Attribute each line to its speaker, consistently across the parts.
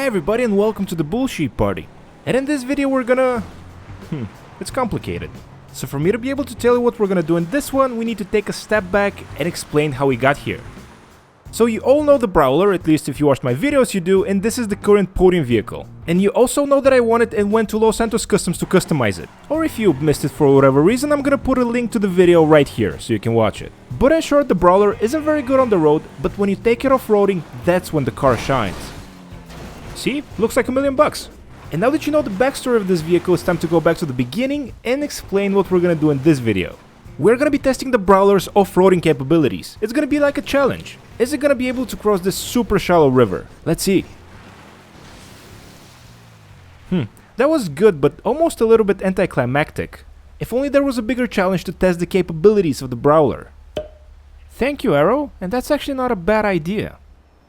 Speaker 1: everybody and welcome to the bullshit party. And in this video we're gonna... it's complicated. So for me to be able to tell you what we're gonna do in this one, we need to take a step back and explain how we got here. So you all know the Brawler, at least if you watched my videos you do, and this is the current podium vehicle. And you also know that I wanted and went to Los Santos Customs to customize it. Or if you missed it for whatever reason, I'm gonna put a link to the video right here so you can watch it. But in short, the Brawler isn't very good on the road, but when you take it off-roading, that's when the car shines. See? Looks like $1 million. And now that you know the backstory of this vehicle, it's time to go back to the beginning and explain what we're gonna do in this video. We're gonna be testing the Brawler's off-roading capabilities. It's gonna be like a challenge. Is it gonna be able to cross this super shallow river? Let's see. That was good, but almost a little bit anticlimactic. If only there was a bigger challenge to test the capabilities of the Brawler. Thank you, Arrow, and that's actually not a bad idea.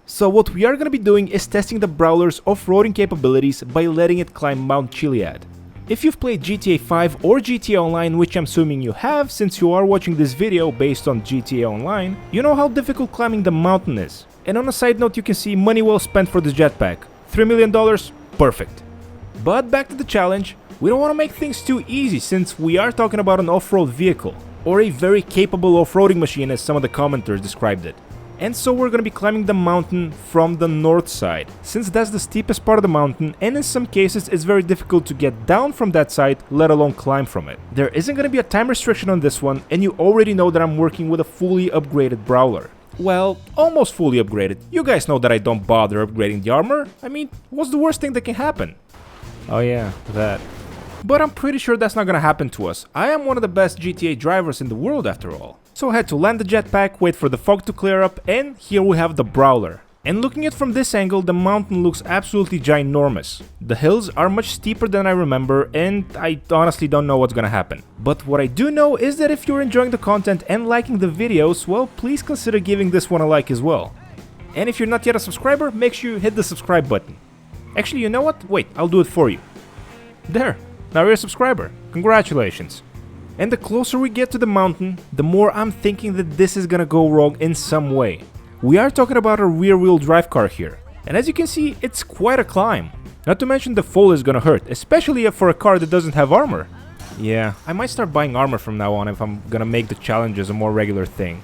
Speaker 1: So what we are gonna be doing is testing the Brawler's off-roading capabilities by letting it climb Mount Chiliad. If you've played GTA 5 or GTA Online, which I'm assuming you have since you are watching this video based on GTA Online, you know how difficult climbing the mountain is. And on a side note, you can see money well spent for this jetpack. $3 million? Perfect. But back to the challenge, we don't want to make things too easy since we are talking about an off-road vehicle, or a very capable off-roading machine as some of the commenters described it. And so we're gonna be climbing the mountain from the north side, since that's the steepest part of the mountain, and in some cases it's very difficult to get down from that side, let alone climb from it. There isn't gonna be a time restriction on this one, and you already know that I'm working with a fully upgraded Brawler. Well, almost fully upgraded. You guys know that I don't bother upgrading the armor. I mean, what's the worst thing that can happen? Oh yeah, that. But I'm pretty sure that's not gonna happen to us. I am one of the best GTA drivers in the world after all. So I had to land the jetpack, wait for the fog to clear up, and here we have the Brawler. And looking at it from this angle, the mountain looks absolutely ginormous. The hills are much steeper than I remember, and I honestly don't know what's gonna happen. But what I do know is that if you're enjoying the content and liking the videos, well, please consider giving this one a like as well. And if you're not yet a subscriber, make sure you hit the subscribe button. Actually, you know what? Wait, I'll do it for you. There, now you're a subscriber. Congratulations. And the closer we get to the mountain, the more I'm thinking that this is gonna go wrong in some way. We are talking about a rear-wheel drive car here, and as you can see, it's quite a climb. Not to mention the fall is gonna hurt, especially for a car that doesn't have armor. Yeah, I might start buying armor from now on if I'm gonna make the challenges a more regular thing.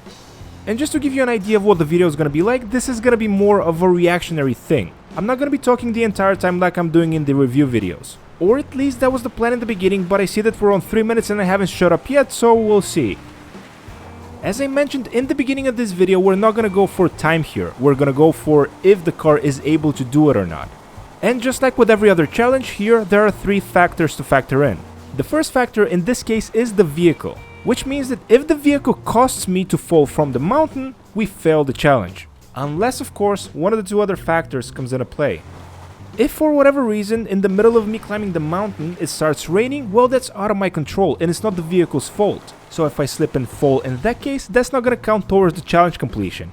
Speaker 1: And just to give you an idea of what the video is gonna be like, this is gonna be more of a reactionary thing. I'm not gonna be talking the entire time like I'm doing in the review videos. Or at least that was the plan in the beginning, but I see that we're on 3 minutes and I haven't shut up yet, so we'll see. As I mentioned in the beginning of this video, we're not gonna go for time here, we're gonna go for if the car is able to do it or not. And just like with every other challenge here, there are 3 factors to factor in. The first factor in this case is the vehicle, which means that if the vehicle costs me to fall from the mountain, we fail the challenge. Unless of course one of the 2 other factors comes into play. If for whatever reason, in the middle of me climbing the mountain, it starts raining, well that's out of my control and it's not the vehicle's fault. So if I slip and fall in that case, that's not gonna count towards the challenge completion.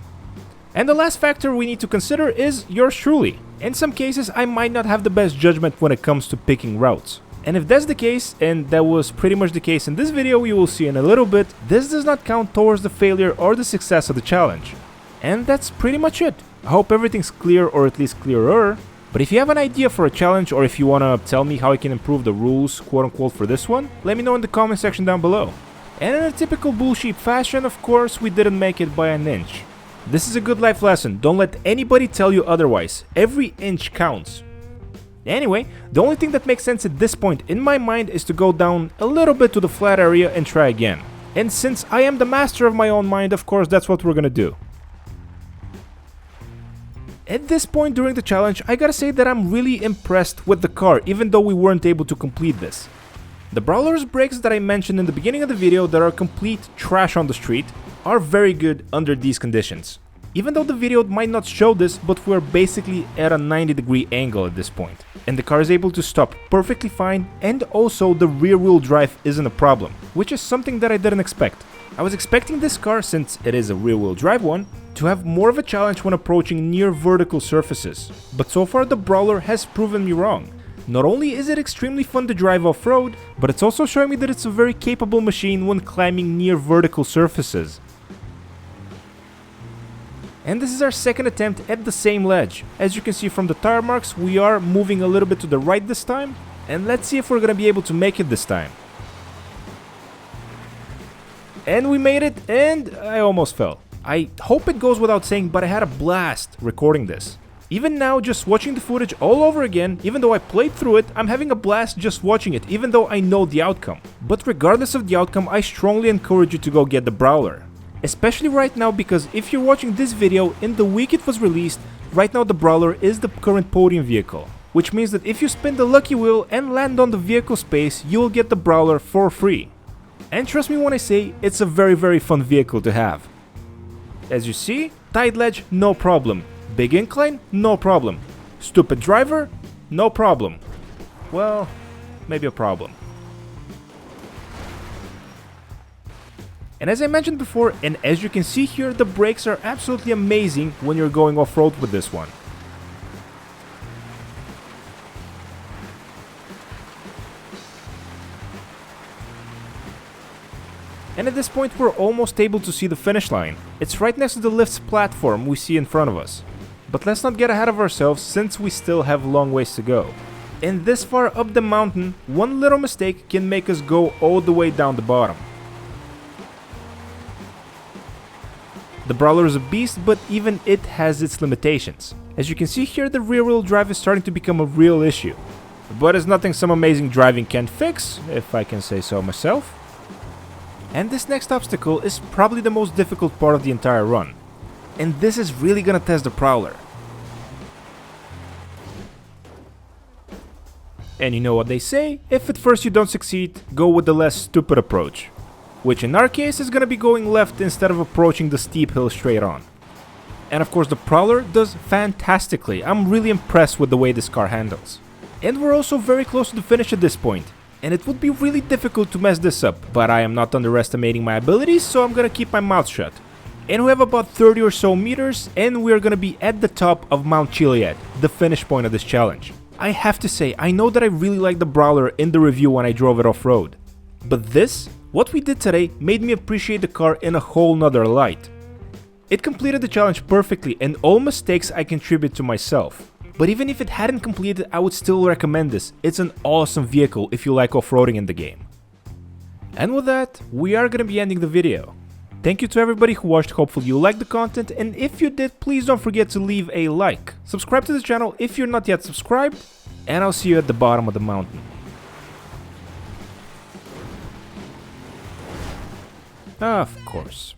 Speaker 1: And the last factor we need to consider is yours truly. In some cases, I might not have the best judgment when it comes to picking routes. And if that's the case, and that was pretty much the case in this video you will see in a little bit, this does not count towards the failure or the success of the challenge. And that's pretty much it. I hope everything's clear, or at least clearer. But if you have an idea for a challenge, or if you wanna tell me how I can improve the rules, quote unquote, for this one, let me know in the comment section down below. And in a typical bullshit fashion, of course, we didn't make it by an inch. This is a good life lesson, don't let anybody tell you otherwise, every inch counts. Anyway, the only thing that makes sense at this point in my mind is to go down a little bit to the flat area and try again. And since I am the master of my own mind, of course, that's what we're gonna do. At this point during the challenge, I gotta say that I'm really impressed with the car, even though we weren't able to complete this. The Brawler's brakes that I mentioned in the beginning of the video that are complete trash on the street are very good under these conditions. Even though the video might not show this, but we're basically at a 90-degree angle at this point. And the car is able to stop perfectly fine, and also the rear-wheel drive isn't a problem, which is something that I didn't expect. I was expecting this car, since it is a rear-wheel drive one, to have more of a challenge when approaching near vertical surfaces. But so far the Brawler has proven me wrong. Not only is it extremely fun to drive off-road, but it's also showing me that it's a very capable machine when climbing near vertical surfaces. And this is our second attempt at the same ledge. As you can see from the tire marks, we are moving a little bit to the right this time. And let's see if we're gonna be able to make it this time. And we made it, and I almost fell. I hope it goes without saying, but I had a blast recording this. Even now, just watching the footage all over again, even though I played through it, I'm having a blast just watching it, even though I know the outcome. But regardless of the outcome, I strongly encourage you to go get the Brawler. Especially right now, because if you're watching this video in the week it was released, right now the Brawler is the current podium vehicle. Which means that if you spin the Lucky Wheel and land on the vehicle space, you will get the Brawler for free. And trust me when I say, it's a very fun vehicle to have. As you see, tight ledge, no problem. Big incline, no problem. Stupid driver, no problem. Well, maybe a problem. And as I mentioned before, and as you can see here, the brakes are absolutely amazing when you're going off-road with this one. And at this point we're almost able to see the finish line. It's right next to the lift's platform we see in front of us. But let's not get ahead of ourselves since we still have a long ways to go. And this far up the mountain, one little mistake can make us go all the way down the bottom. The Brawler is a beast, but even it has its limitations. As you can see here, the rear-wheel drive is starting to become a real issue. But it's nothing some amazing driving can't fix, if I can say so myself. And this next obstacle is probably the most difficult part of the entire run. And this is really gonna test the Prowler. And you know what they say, if at first you don't succeed, go with the less stupid approach. Which in our case is gonna be going left instead of approaching the steep hill straight on. And of course the Prowler does fantastically. I'm really impressed with the way this car handles. And we're also very close to the finish at this point. And it would be really difficult to mess this up, but I am not underestimating my abilities, so I'm gonna keep my mouth shut. And we have about 30 or so meters, and we are gonna be at the top of Mount Chiliad, the finish point of this challenge. I have to say, I know that I really liked the Brawler in the review when I drove it off-road. But this, what we did today, made me appreciate the car in a whole nother light. It completed the challenge perfectly, and all mistakes I contribute to myself. But even if it hadn't completed, I would still recommend this. It's an awesome vehicle if you like off-roading in the game. And with that, we are gonna be ending the video. Thank you to everybody who watched, hopefully you liked the content, and if you did, please don't forget to leave a like. Subscribe to the channel if you're not yet subscribed, and I'll see you at the bottom of the mountain. Of course.